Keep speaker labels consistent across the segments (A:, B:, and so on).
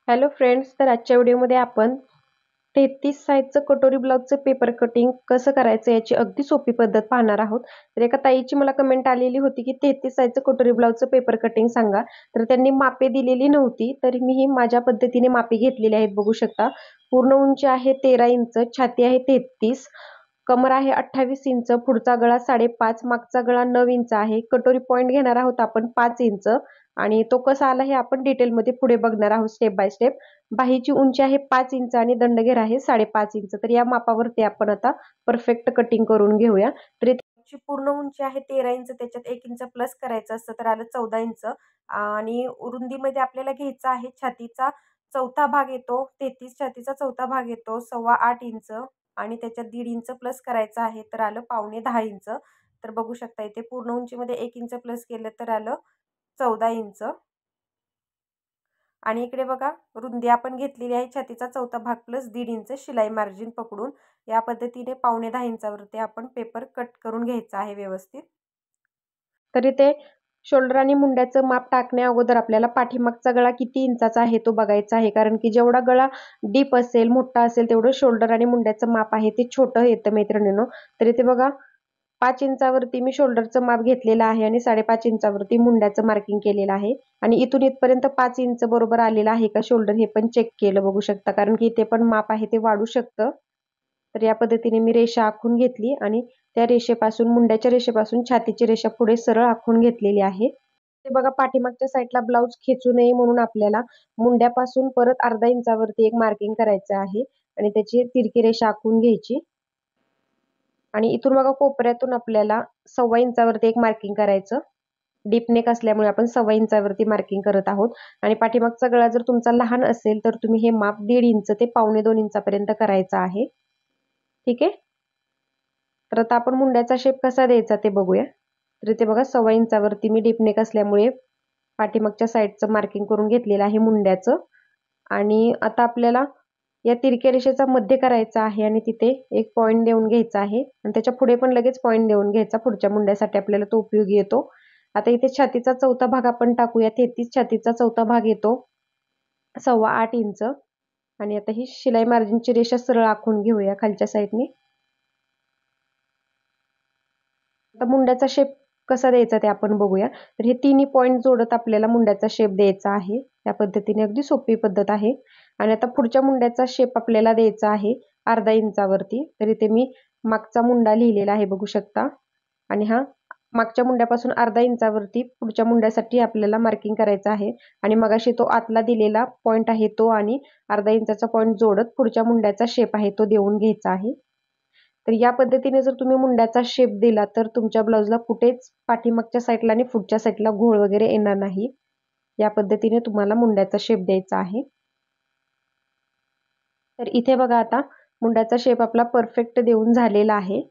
A: Hello friends, तर आजच्या व्हिडिओमध्ये आपण 33 साईजचं कटोरी ब्लाउजचं पेपर कटिंग कसं करायचं याची अगदी सोपी पद्धत पाहणार आहोत. तर एका ताईची मला कमेंट आलेली होती की 33 साईजचं कटोरी ब्लाउजचं पेपर कटिंग सांगा. तर त्यांनी मापे दिलेली नव्हती, तर मी ही माझ्या पद्धतीने मापे घेतलेली आहेत. बघू शकता, पूर्ण उंची आहे 13 इंच, छाती आहे 33, कमर आहे 28 इंच, पुढचा गळा 5.5, मागचा गळा 9 इंच आहे. कटोरी पॉइंट घेणार आहोत आपण 5 इंच आणि तो कसा आला हे आपण डिटेलमध्ये पुढे बघणार आहोत स्टेप बाय स्टेप. बाहीची उंची आहे 5 इंच आणि दंडघेर आहे 5.5 इंच. तर या मापावरती आपण आता परफेक्ट कटिंग करून घेऊया. तर इथे पूर्ण उंची आहे 13 इंच, त्याच्यात 1 इंच प्लस करायचं असतं, तर आलं 14 इंच. आणि रुंदीमध्ये आपल्याला घ्यायचा आहे छातीचा चौथा भाग येतो 33, छातीचा चौथा भाग येतो 8.25 इंच आणि त्याच्यात 1.5 इंच प्लस करायचं आहे, तर आलं 9.25 इंच. तर बघू शकता इथे पूर्ण उंचीमध्ये 1 इंच प्लस केलं तर आलं 14 इंच. आणि इकडे बघा, रुंदी आपण घेतलेली आहे छातीचा चौथा भाग प्लस 1.5 इंच शिलाई मार्जिन पकडून या पद्धतीने 9.25 इंचावरती आपण पेपर कट करून घ्यायचा आहे व्यवस्थित. तर इथे शोल्डर आणि मुंड्याचं माप टाकण्या अगोदर आपल्याला पाठीमागचा गळा किती इंचाचा आहे तो बघायचा आहे, कारण की जेवढा गळा डीप असेल, मोठा असेल, तेवढं शोल्डर आणि मुंड्याचं माप आहे ते छोटं येतं मैत्रिणींनो. तर इथे बघा, 5 इंचावरती मी शोल्डरचं माप घेतलेलं आहे आणि 5.5 इंचावरती मुंड्याचं मार्किंग केलेलं आहे. आणि इथून इथपर्यंत 5 इंच बरोबर आलेलं आहे का शोल्डर हे पण चेक केलं, बघू शकता, कारण की इथे पण माप आहे ते वाढू शकतं. तर या पद्धतीने मी रेषा आखून घेतली आणि त्या रेषेपासून, मुंड्याच्या रेषेपासून छातीची रेषा पुढे सरळ आखून घेतलेली आहे. ते बघा, पाठीमागच्या साईडला ब्लाउज खेचू नये म्हणून आपल्याला मुंड्यापासून परत अर्धा इंचावरती एक मार्किंग करायचं आहे आणि त्याची तिरकी रेषा आखून घ्यायची. आणि इथून बघा, कोपऱ्यातून आपल्याला 1.25 इंचावरती एक मार्किंग करायचं. डीप नेक असल्यामुळे आपण 1.25 इंचावरती मार्किंग करत आहोत. आणि पाठीमागचा गळा जर तुमचा लहान असेल तर तुम्ही हे माप 1.5 इंच ते 1.25 इंचापर्यंत करायचं आहे. ठीक आहे. तर आता आपण मुंड्याचा शेप कसा द्यायचा ते बघूया. तर इथे बघा, 1.25 इंचावरती मी डीप नेक असल्यामुळे पाठीमागच्या साईडचं मार्किंग करून घेतलेलं आहे मुंड्याचं. आणि आता आपल्याला या तिरक्या रेषेचा मध्य करायचा आहे आणि तिथे एक पॉइंट देऊन घ्यायचा आहे आणि त्याच्या पुढे पण लगेच पॉइंट देऊन घ्यायचा. पुढच्या मुंड्यासाठी आपल्याला तो उपयोगी येतो. आता इथे छातीचा चौथा भाग आपण टाकूया. 33 छातीचा चौथा भाग येतो 8.25 इंच. आणि आता ही शिलाई मार्जिनची रेषा सरळ आखून घेऊया खालच्या साईडने. आता मुंड्याचा शेप कसा द्यायचा ते आपण बघूया. तर हे तिन्ही पॉइंट जोडत आपल्याला मुंड्याचा शेप द्यायचा आहे. या पद्धतीने अगदी सोपी पद्धत आहे. आणि आता पुढच्या मुंड्याचा शेप आपल्याला द्यायचा आहे अर्धा इंचावरती. तर इथे मी मागचा मुंडा लिहिलेला आहे, बघू शकता. आणि हा मागच्या मुंड्यापासून अर्धा इंचावरती पुढच्या मुंड्यासाठी आपल्याला मार्किंग करायचं आहे. आणि मगाशी तो आतला दिलेला पॉइंट आहे तो आणि अर्धा इंचाचा पॉइंट जोडत पुढच्या मुंड्याचा शेप आहे तो देऊन घ्यायचा आहे. तर या पद्धतीने जर तुम्ही मुंड्याचा शेप दिला तर तुमच्या ब्लाउजला कुठेच पाठीमागच्या साईडला आणि पुढच्या साईडला घोळ वगैरे येणार नाही. या पद्धतीने तुम्हाला मुंड्याचा शेप द्यायचा आहे. तर इथे बघा, आता मुंड्याचा शेप आपला परफेक्ट देऊन झालेला आहे.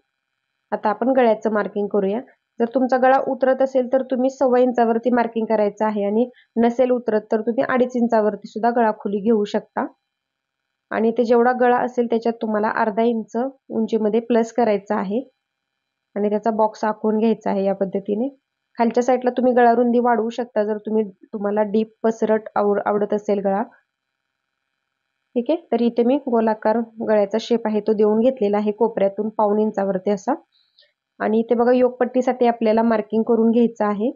A: आता आपण गळ्याचं मार्किंग करूया. जर तुमचा गळा उतरत असेल तर तुम्ही 1.25 इंचावरती मार्किंग करायचं आहे आणि नसेल उतरत तर तुम्ही 2.5 इंचावरती सुद्धा गळा खोली घेऊ शकता. आणि ते जेवढा गळा असेल त्याच्यात तुम्हाला अर्धा इंच उंचीमध्ये प्लस करायचा आहे आणि त्याचा बॉक्स आखून घ्यायचा आहे. या पद्धतीने खालच्या साईडला तुम्ही गळा रुंदी वाढवू शकता जर तुम्हाला डीप पसरट आवडत असेल गळा. ठीक आहे. तर इथे मी गोलाकार गळ्याचा शेप आहे तो देऊन घेतलेला आहे कोपऱ्यातून 1.25 इंचावरती असा. आणि इथे बघा, योकपट्टीसाठी आपल्याला मार्किंग करून घ्यायचं आहे.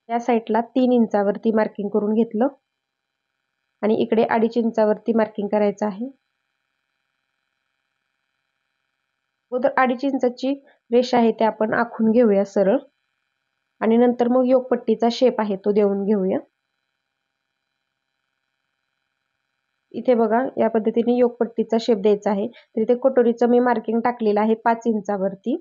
A: या साईडला 3 इंचावरती मार्किंग करून घेतलं आणि इकडे 2.5 इंचावरती मार्किंग करायचं आहे. अगोदर 2.5 इंचाची रेषा आहे ते आपण आखून घेऊया सरळ आणि नंतर मग योकपट्टीचा शेप आहे तो देऊन घेऊया. इथे बघा, या पद्धतीने योकपट्टीचा शेप द्यायचा आहे. तर इथे कटोरीचं मी मार्किंग टाकलेलं आहे 5 इंचावरती.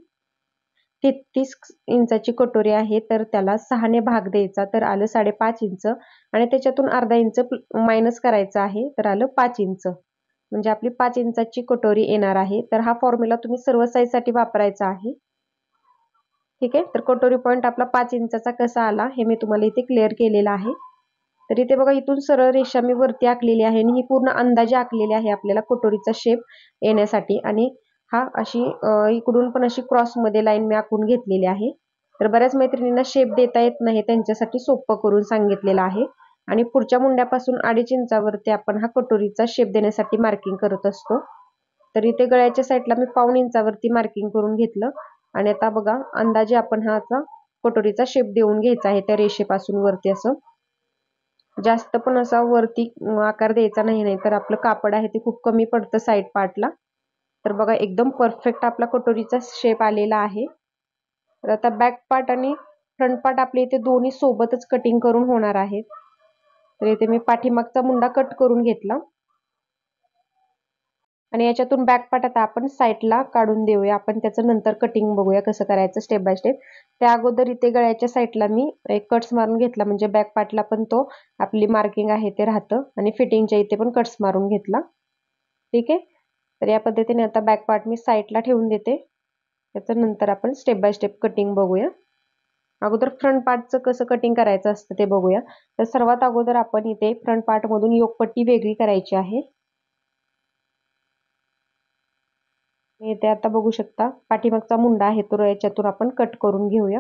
A: 33 इंचाची कटोरी आहे, तर त्याला 6ने भाग द्यायचा, तर आलं 5.5 इंच आणि त्याच्यातून अर्धा इंच मायनस करायचं आहे, तर आलं 5 इंच. म्हणजे आपली 5 इंचाची कटोरी येणार आहे. तर हा फॉर्म्युला तुम्ही सर्व साईजसाठी वापरायचा आहे. ठीक आहे. तर कटोरी पॉइंट आपला 5 इंचाचा कसा आला हे मी तुम्हाला इथे क्लिअर केलेला आहे. तर इथे बघा, इथून सरळ रेषा मी वरती आखलेली आहे आणि ही पूर्ण अंदाजे आखलेली आहे आपल्याला कटोरीचा शेप येण्यासाठी. आणि हा अशी इकडून पण अशी क्रॉसमध्ये लाईन मी आखून घेतलेली आहे. तर बऱ्याच मैत्रिणींना शेप देता येत नाही, त्यांच्यासाठी सोपं करून सांगितलेलं आहे. आणि पुढच्या मुंड्यापासून 2.5 इंचावरती आपण हा कटोरीचा शेप देण्यासाठी मार्किंग करत असतो. तर इथे गळ्याच्या साईडला मी 1.5 इंचावरती मार्किंग करून घेतलं आणि आता बघा अंदाजे आपण हा आता कटोरीचा शेप देऊन घ्यायचा आहे त्या रेषेपासून वरती असं. जास्त पण असा वरती आकार द्यायचा नाही, तर आपलं कापड आहे ते खूप कमी पडतं साईड पार्टला. तर बघा एकदम परफेक्ट आपला कटोरीचा शेप आलेला आहे. तर आता बॅक पार्ट आणि फ्रंट पार्ट आपले इथे दोन्ही सोबतच कटिंग करून होणार आहेत. तर इथे मी पाठीमागचा मुंडा कट करून घेतला आणि याच्यातून बॅक पार्ट आता आपण साईडला काढून देऊया. आपण त्याचं नंतर कटिंग बघूया कसं करायचं स्टेप बाय स्टेप. त्या अगोदर इथे गळ्याच्या साईडला मी एक कट्स मारून घेतला, म्हणजे बॅक पार्टला पण तो आपली मार्किंग आहे ते राहतं आणि फिटिंगच्या इथे पण कट्स मारून घेतला. ठीक आहे. तर या पद्धतीने आता बॅक पार्ट मी साईडला ठेवून देते. त्याच्यानंतर आपण स्टेप बाय स्टेप कटिंग बघूया. अगोदर फ्रंट पार्टचं कसं कटिंग करायचं असतं ते बघूया. तर सर्वात अगोदर आपण इथे फ्रंट पार्टमधून योकपट्टी वेगळी करायची आहे. इथे आता बघू शकता पाठीमागचा मुंडा आहे तो याच्यातून आपण कट करून घेऊया.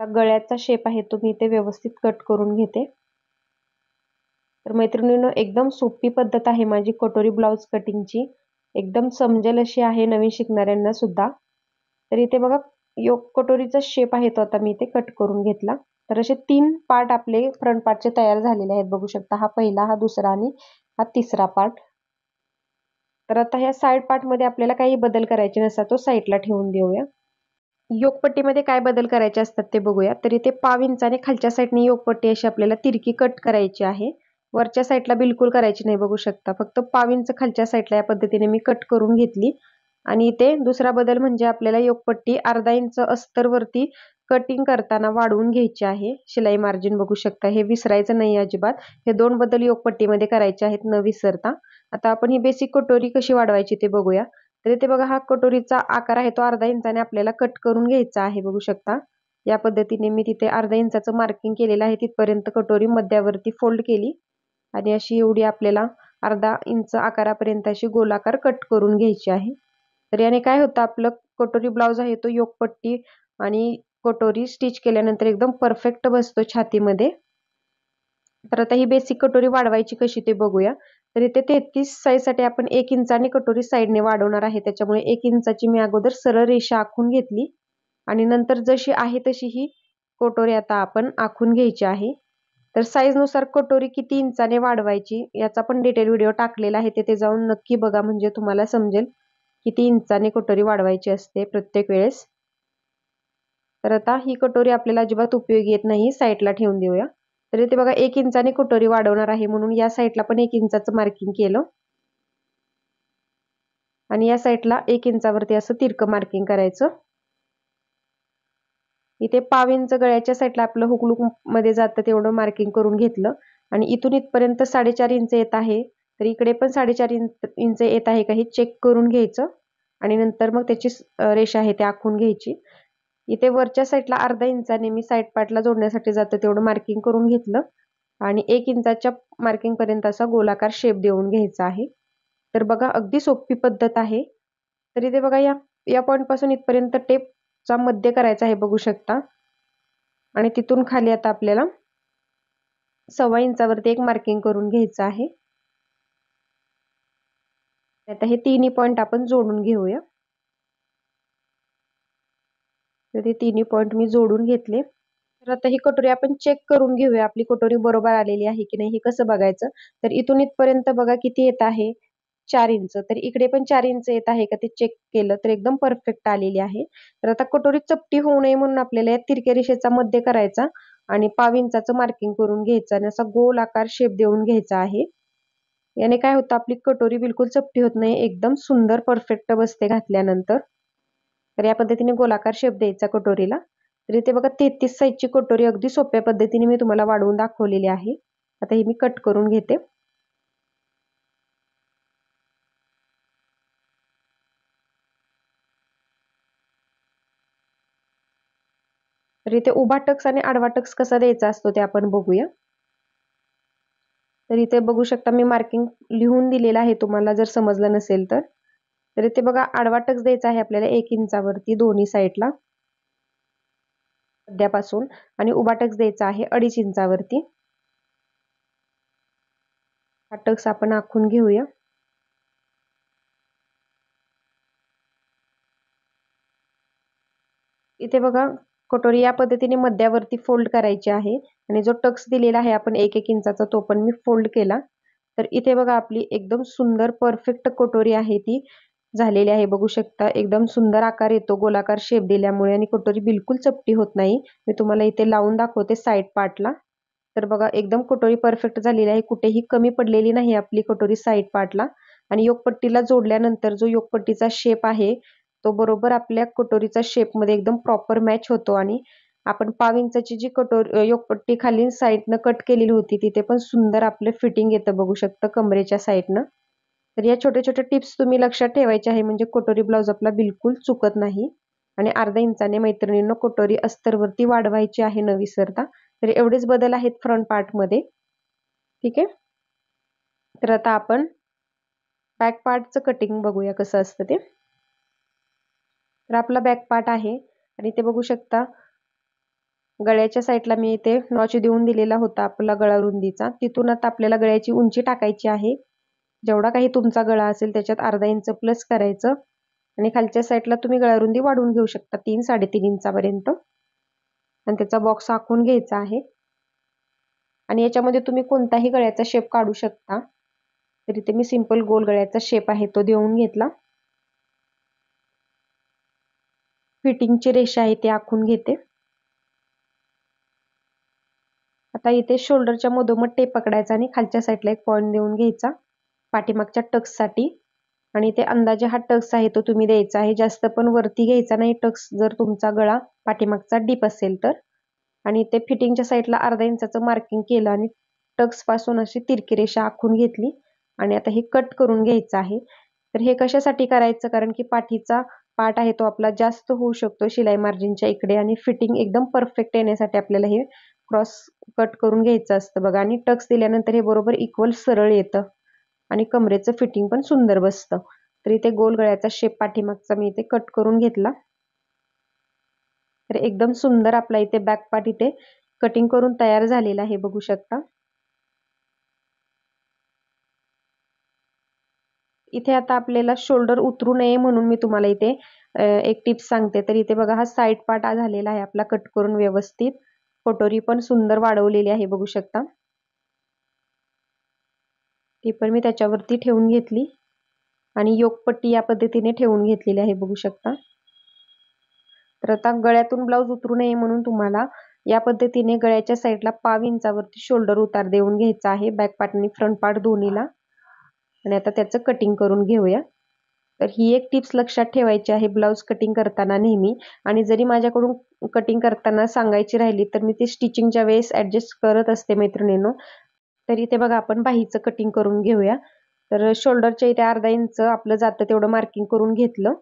A: गळ्याचा शेप आहे तो मी इथे व्यवस्थित कट करून घेते. तर मैत्रिणींनो एकदम सोपी पद्धत आहे माझी कटोरी ब्लाउज कटिंगची. एकदम समजेल अशी आहे नवीन शिकणाऱ्यांना सुद्धा. तर इथे बघा योक कटोरीचा शेप आहे तो आता मी इथे कट करून घेतला. तर असे 3 पार्ट आपले फ्रंट पार्टचे तयार झालेले आहेत बघू शकता. हा पहिला, हा दुसरा आणि हा तिसरा पार्ट. तर आता ह्या साइड पार्ट मध्ये आपल्याला काही बदल करायचे नसतात, तो साईडला ठेवून देऊया. योकपट्टीमध्ये काय बदल करायचे असतात ते बघूया. तर इथे 1.5 इंचाने खालच्या साईडने योकपट्टी अशी आपल्याला तिरकी कट करायची आहे. वरच्या साईडला बिलकुल करायची नाही बघू शकता. फक्त 1.5 इंच खालच्या साईडला या पद्धतीने मी कट करून घेतली. आणि इथे दुसरा बदल म्हणजे आपल्याला योकपट्टी अर्धा इंच अस्तरवरती कटिंग करताना वाढवून घ्यायची आहे. शिलाई मार्जिन बघू शकता, हे विसरायचं नाही अजिबात. हे 2 बदल योकपट्टीमध्ये करायचे आहेत न विसरता. आता आपण ही बेसिक कटोरी कशी वाढवायची ते बघूया. तर इथे बघा हा कटोरीचा आकार आहे तो अर्धा इंचाने आपल्याला कट करून घ्यायचा आहे बघू शकता. या पद्धतीने मी तिथे अर्धा इंचाचं मार्किंग केलेलं आहे. तिथपर्यंत कटोरी मध्यावरती फोल्ड केली आणि अशी एवढी आपल्याला अर्धा इंच आकारापर्यंत अशी गोलाकार कट करून घ्यायची आहे. तर याने काय होतं आपलं कटोरी ब्लाउज आहे तो योकपट्टी आणि कटोरी स्टिच केल्यानंतर एकदम परफेक्ट बसतो छातीमध्ये. तर आता ही बेसिक कटोरी वाढवायची कशी ते बघूया. तर इथे 33 साईजसाठी आपण 1 इंचाने कटोरी साईडने वाढवणार आहे. त्याच्यामुळे 1 इंचाची मी अगोदर सरळ रेषा आखून घेतली आणि नंतर जशी आहे तशी ही कटोरी आता आपण आखून घ्यायची आहे. तर साईजनुसार कटोरी किती इंचाने वाढवायची याचा पण डिटेल व्हिडिओ टाकलेला आहे, तिथे जाऊन नक्की बघा म्हणजे तुम्हाला समजेल किती इंचाने कटोरी वाढवायची असते प्रत्येक वेळेस. तर आता ही कटोरी आपल्याला अजिबात उपयोगी येत नाही, साईडला ठेवून देऊया. तर इथे बघा 1 इंचाने कटोरी वाढवणार आहे म्हणून या साईडला पण 1 इंचाचं मार्किंग केलं आणि या साईडला 1 इंचावरती असं तिरकं मार्किंग करायचं. इथे 1/2 इंच गळ्याच्या साईडला आपलं हुक मध्ये जातं तेवढं मार्किंग करून घेतलं आणि इथून इथपर्यंत 4.5 इंच येत आहे. तर इकडे पण 4.5 इंच येत आहे का हे चेक करून घ्यायचं आणि नंतर मग त्याची रेषा आहे ती आखून घ्यायची. इथे वरच्या साईडला अर्धा इंचाने मी साईड पार्टला जोडण्यासाठी जातं तेवढं मार्किंग करून घेतलं आणि 1 इंचाच्या मार्किंग पर्यंत असा गोलाकार शेप देऊन घ्यायचा आहे. तर बघा अगदी सोपी पद्धत आहे. तर इथे बघा या पॉइंट पासून इथपर्यंत टेपचा मध्य करायचा आहे बघू शकता आणि तिथून खाली आता आपल्याला 1.25 इंचावरती एक मार्किंग करून घ्यायचं आहे. आता हे तिन्ही पॉइंट आपण जोडून घेऊया. तर हे तिन्ही पॉइंट मी जोडून घेतले. तर आता ही कटोरी आपण चेक करून घेऊया आपली कटोरी बरोबर आलेली आहे की नाही हे कसं बघायचं. तर इथून इथपर्यंत बघा किती येत आहे 4 इंच. तर इकडे पण 4 इंच येत आहे का ते चेक केलं तर एकदम परफेक्ट आलेली आहे. तर आता कटोरी चपटी होऊ नये म्हणून आपल्याला या तिरक्या रेषेचा मध्य करायचा आणि 1/2 इंचाचं मार्किंग करून घ्यायचं आणि असा गोल आकार शेप देऊन घ्यायचा आहे. याने काय होतं आपली कटोरी बिलकुल चपटी होत नाही, एकदम सुंदर परफेक्ट बसते घातल्यानंतर. तर या पद्धतीने गोलाकार शेप द्यायचा कटोरीला. तर इथे बघा 33 साईजची कटोरी अगदी सोप्या पद्धतीने मी तुम्हाला वाढवून दाखवलेली आहे. आता ही मी कट करून घेते. तर इथे उभा टक्स आणि आडवा टक्स कसा द्यायचा असतो ते आपण बघूया. तर इथे बघू शकता मी मार्किंग लिहून दिलेलं आहे तुम्हाला जर समजलं नसेल तर. तर इथे बघा आडवा टक्स द्यायचा आहे आपल्याला 1 इंचावरती दोन्ही साईडला. मध्यापासून आणि उभा टक्स द्यायचा आहे 2.5 इंचावरती. हा टक्स आपण आखून घेऊया. इथे बघा कटोरी या पद्धतीने मध्यावरती फोल्ड करायची आहे आणि जो टक्स दिलेला आहे आपण 1-1 इंचाचा तो पण मी फोल्ड केला. तर इथे बघा आपली एकदम सुंदर परफेक्ट कटोरी आहे ती झालेली आहे. बघू शकता एकदम सुंदर आकार येतो गोलाकार शेप दिल्यामुळे आणि कटोरी बिलकुल चपटी होत नाही. मी तुम्हाला इथे लावून दाखवते साइड पार्टला. तर बघा एकदम कटोरी परफेक्ट झालेली आहे. कुठेही कमी पडलेली नाही आपली कटोरी साइड पार्टला. आणि योकपट्टीला जोडल्यानंतर जो योकपट्टीचा शेप आहे तो बरोबर आपल्या कटोरीचा शेपमध्ये एकदम प्रॉपर मॅच होतो आणि आपण 1/2 इंचाची जी योकपट्टी खाली साईडनं कट केलेली होती तिथे पण सुंदर आपलं फिटिंग येतं बघू शकता कमरेच्या साईडनं. तर या छोट्या छोट्या टिप्स तुम्ही लक्षात ठेवायच्या आहे म्हणजे कटोरी ब्लाउज आपला बिलकुल चुकत नाही. आणि अर्धा इंचाने मैत्रिणींनो कटोरी अस्तरवरती वाढवायची आहे न विसरता. तर एवढेच बदल आहेत फ्रंट पार्टमध्ये. ठीक आहे. तर आता आपण बॅक पार्टचं कटिंग बघूया कसं असतं ते. तर आपला बॅक पार्ट आहे आणि ते बघू शकता गळ्याच्या साईडला मी इथे नॉच देऊन दिलेला होता आपला गळा रुंदीचा. तिथून आता आपल्याला गळ्याची उंची टाकायची आहे. जेवढा काही तुमचा गळा असेल त्याच्यात अर्धा इंच प्लस करायचं आणि खालच्या साईडला तुम्ही गळा रुंदी वाढवून घेऊ शकता 3-3.5 इंचापर्यंत आणि त्याचा बॉक्स आखून घ्यायचा आहे. आणि याच्यामध्ये तुम्ही कोणताही गळ्याचा शेप काढू शकता. तर इथे मी सिंपल गोल गळ्याचा शेप आहे तो देऊन घेतला. फिटिंगची रेषा आहे ती आखून घेते. आता इथे शोल्डरच्या मधोमध टेप पकडायचा आणि खालच्या साईडला एक पॉइंट देऊन घ्यायचा पाठीमागच्या टक्ससाठी. आणि ते अंदाजे हा टक्स आहे तो तुम्ही द्यायचा आहे. जास्त पण वरती घ्यायचा नाही टक्स जर तुमचा गळा पाठीमागचा डीप असेल तर. आणि ते फिटिंगच्या साईडला अर्धा इंचाचं मार्किंग केलं आणि टक्स पासून अशी तिरकी रेषा आखून घेतली आणि आता हे कट करून घ्यायचं आहे. तर हे कशासाठी करायचं कारण की पाठीचा पार्ट आहे तो आपला जास्त होऊ शकतो शिलाई मार्जिनच्या इकडे आणि फिटिंग एकदम परफेक्ट येण्यासाठी आपल्याला हे क्रॉस कट करून घ्यायचं असतं बघा. आणि टक्स दिल्यानंतर हे बरोबर इक्वल सरळ येतं आणि कमरेचं फिटिंग पण सुंदर बसतं. तर इथे गोल गळ्याचा शेप पाठीमागचा मी इथे कट करून घेतला. तर एकदम सुंदर आपला इथे बॅक पार्ट इथे कटिंग करून तयार झालेला आहे बघू शकता. इथे आता आपल्याला शोल्डर उतरू नये म्हणून मी तुम्हाला इथे एक टिप्स सांगते. तर इथे बघा हा साइड पार्ट झालेला आहे आपला कट करून व्यवस्थित. कटोरी पण सुंदर वाढवलेली आहे बघू शकता. ती पण मी त्याच्यावरती ठेवून घेतली आणि योकपट्टी या पद्धतीने ठेवून घेतलेली आहे बघू शकता. तर आता गळ्यातून ब्लाउज उतरू नये म्हणून तुम्हाला या पद्धतीने गळ्याच्या साईडला 1/2 इंचावरती शोल्डर उतार देऊन घ्यायचा आहे बॅक पार्ट आणि फ्रंट पार्ट दोन्हीला. आणि आता त्याचं कटिंग करून घेऊया. तर ही एक टिप्स लक्षात ठेवायची आहे ब्लाउज कटिंग करताना नेहमी. आणि जरी माझ्याकडून कटिंग करताना सांगायची राहिली तर मी ती स्टिचिंगच्या वेळेस ऍडजस्ट करत असते मैत्रिणींनो. तर इथे बघा आपण बाहीचं कटिंग करून घेऊया. तर शोल्डरच्या इथे अर्धा इंच आपलं जातं तेवढं मार्किंग करून घेतलं.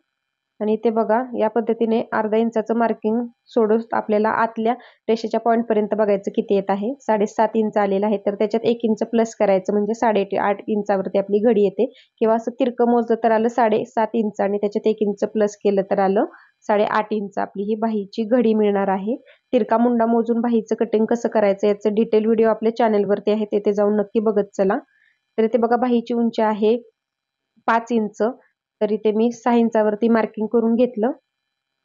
A: आणि इथे बघा या पद्धतीने अर्धा इंचाचं मार्किंग सोडून आपल्याला आतल्या रेषेच्या पॉईंट पर्यंत बघायचं किती येत आहे. 7.5 इंच आलेलं आहे. तर त्याच्यात 1 इंच प्लस करायचं म्हणजे 8.5 इंचावरती आपली घडी येते. किंवा असं तिरकं मोजलं तर आलं 7.5 इंच आणि त्याच्यात 1 इंच प्लस केलं तर आलं 8.5 इंच आपली ही बाहीची घडी मिळणार आहे. तिरका मुंडा मोजून बाहीचं कटिंग कसं करायचं याचं डिटेल व्हिडिओ आपल्या चॅनलवरती आहे, तेथे जाऊन नक्की बघत चला. तर इथे बघा बाहीची उंची आहे 5 इंच. तर इथे मी 6 इंचावरती मार्किंग करून घेतलं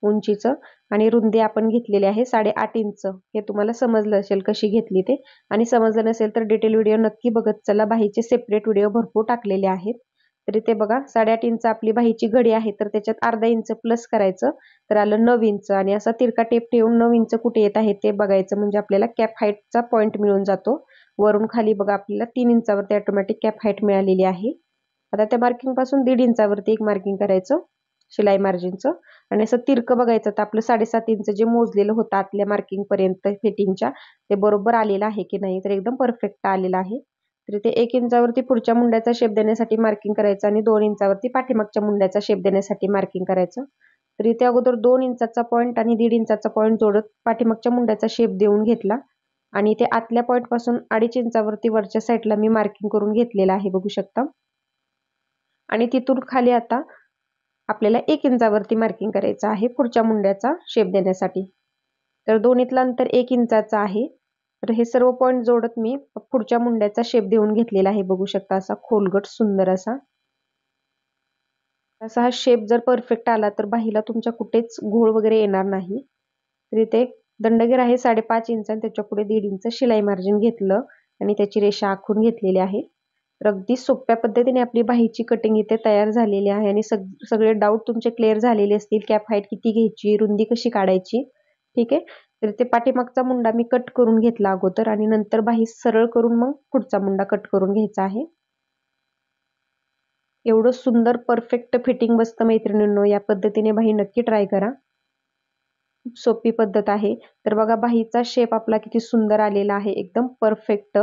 A: उंचीचं. आणि रुंदी आपण घेतलेली आहे 8.5 इंच. हे तुम्हाला समजलं असेल कशी घेतली ते. आणि समजलं नसेल तर डिटेल व्हिडिओ नक्की बघत चला. बाहीचे सेपरेट व्हिडिओ भरपूर टाकलेले आहेत. तर इथे बघा 8.5 इंच आपली बाहीची घडी आहे तर त्याच्यात अर्धा इंच प्लस करायचं तर आलं 9 इंच. आणि असा तिरका टेप ठेवून 9 इंच कुठे येत आहे ते बघायचं म्हणजे आपल्याला कॅप हाईटचा पॉईंट मिळून जातो. वरून खाली बघा आपल्याला 3 इंचावरती ऑटोमॅटिक कॅप हाईट मिळालेली आहे. आता त्या मार्किंग पासून 1.5 इंचावरती एक मार्किंग करायचं शिलाई मार्जिनचं. आणि असं तिरकं बघायचं तर आपलं 7.5 इंच जे मोजलेलं होतं आतल्या मार्किंग पर्यंत फिटिंगच्या ते बरोबर आलेलं आहे की नाही. तर एकदम परफेक्ट आलेलं आहे. तर इथे 1 इंचावरती पुढच्या मुंड्याचा शेप देण्यासाठी मार्किंग करायचं आणि 2 इंचावरती पाठीमागच्या मुंड्याचा शेप देण्यासाठी मार्किंग करायचं. तर इथे अगोदर 2 इंचाचा पॉईंट आणि 1.5 इंचाचा पॉईंट जोडत पाठीमागच्या मुंड्याचा शेप देऊन घेतला. आणि इथे आतल्या पॉईंट पासून 2.5 इंचावरती वरच्या साईडला मी मार्किंग करून घेतलेलं आहे बघू शकता. आणि तिथून खाली आता आपल्याला 1 इंचावरती मार्किंग करायचं आहे पुढच्या मुंड्याचा शेप देण्यासाठी. तर दोन्हीतलं अंतर 1 इंचाचं आहे. तर हे सर्व पॉईंट जोडत मी पुढच्या मुंड्याचा शेप देऊन घेतलेला आहे. बघू शकता असा खोलगट सुंदर असा. असा हा शेप जर परफेक्ट आला तर बाहीला तुमच्या कुठेच घोळ वगैरे येणार नाही. तर इथे दंडगीर आहे 5.5 इंच आणि त्याच्या पुढे 1.5 इंच शिलाई मार्जिन घेतलं आणि त्याची रेषा आखून घेतलेली आहे. तर अगदी सोप्या पद्धतीने आपली बाहीची कटिंग इथे तयार झालेली आहे आणि सगळे डाऊट तुमचे क्लिअर झालेले असतील. कॅप हाईट किती घ्यायची, रुंदी कशी काढायची, ठीक आहे. तर ते पाठीमागचा मुंडा मी कट करून घेतला अगोदर आणि नंतर बाही सरळ करून मग पुढचा मुंडा कट करून घ्यायचा आहे. एवढं सुंदर परफेक्ट फिटिंग बसतं मैत्रिणींनो. या पद्धतीने बाही नक्की ट्राय करा. खूप सोपी पद्धत आहे. तर बघा बाहीचा शेप आपला किती सुंदर आलेला आहे, एकदम परफेक्ट.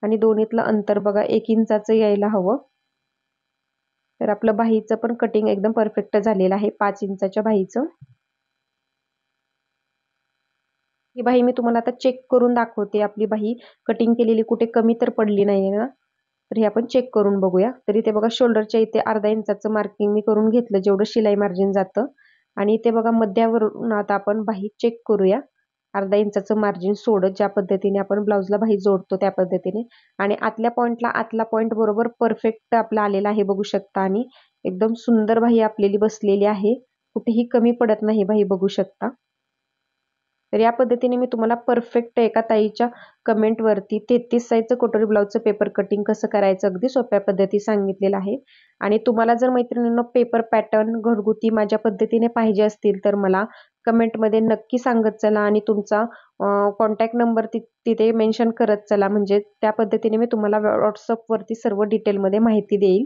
A: आणि दोन्हीतलं अंतर बघा 1 इंचाचं यायला हवं. तर आपलं बाहीचं पण कटिंग एकदम परफेक्ट झालेलं आहे 5 इंचाच्या बाहीचं. ही बाही मी तुम्हाला आता चेक करून दाखवते. आपली बाही कटिंग केलेली कुठे कमी तर पडली नाहीये ना. तर हे आपण चेक करून बघूया. तर इथे बघा शोल्डरच्या इथे अर्धा इंचाचं मार्किंग मी करून घेतलं, जेवढं शिलाई मार्जिन जातं. आणि इथे बघा मध्यावरून आता आपण बाही चेक करूया. अर्धा इंचाचं मार्जिन सोडत ज्या पद्धतीने आपण ब्लाउजला बाही जोडतो त्या पद्धतीने. आणि आतल्या पॉईंटला आतला पॉईंट बरोबर परफेक्ट आपला आलेला आहे बघू शकता. आणि एकदम सुंदर बाही आपल्याली बसलेली आहे. कुठेही कमी पडत नाही बाही बघू शकता. तर या पद्धतीने मी तुम्हाला परफेक्ट एका ताईच्या कमेंटवरती 33 साईजचं कटोरी ब्लाउजचं पेपर कटिंग कसं करायचं अगदी सोप्या पद्धती सांगितलेलं आहे. आणि तुम्हाला जर मैत्रिणींनो पेपर पॅटर्न घरगुती माझ्या पद्धतीने पाहिजे असतील तर मला कमेंटमध्ये नक्की सांगत चला आणि तुमचा कॉन्टॅक्ट नंबर तिथे मेन्शन करत चला. म्हणजे त्या पद्धतीने मी तुम्हाला WhatsAppवरती सर्व डिटेलमध्ये माहिती देईल.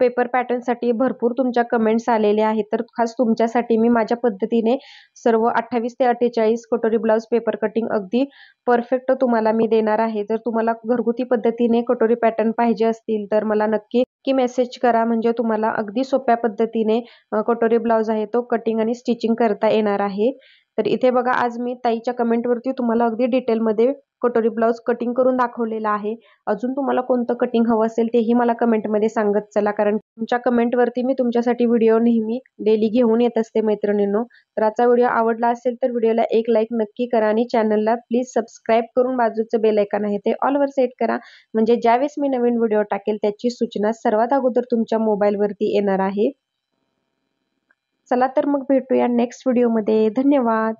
A: पेपर पॅटर्नसाठी भरपूर तुमच्या कमेंट्स आलेल्या आहेत. तर खास तुमच्यासाठी मी माझ्या पद्धतीने सर्व 28 ते 48 कटोरी ब्लाउज पेपर कटिंग अगदी परफेक्ट तुम्हाला मी देणार आहे. जर तुम्हाला घरगुती पद्धतीने कटोरी पॅटर्न पाहिजे असतील तर मला नक्की मेसेज करा. म्हणजे तुम्हाला अगदी सोप्या पद्धतीने कटोरी ब्लाउज आहे तो कटिंग आणि स्टिचिंग करता येणार आहे. तर इथे बघा आज मी ताईच्या कमेंटवरती तुम्हाला अगदी डिटेलमध्ये कटोरी ब्लाउज कटिंग करून दाखवलेला आहे. अजून तुम्हाला कोणतं कटिंग हवं असेल तेही मला कमेंटमध्ये सांगत चला. कारण तुमच्या कमेंटवरती मी तुमच्यासाठी व्हिडिओ नेहमी डेली घेऊन येत असते मैत्रिणींनो. तर आजचा व्हिडिओ आवडला असेल तर व्हिडिओला एक लाईक नक्की करा आणि चॅनलला प्लीज सबस्क्राईब करून बाजूचं बेल आयकॉन आहे ते ऑलवर सेट करा. म्हणजे ज्यावेळेस मी नवीन व्हिडिओ टाकेल त्याची सूचना सर्वात अगोदर तुमच्या मोबाईलवरती येणार आहे. चला तर मग भेटूया नेक्स्ट व्हिडिओमध्ये. धन्यवाद.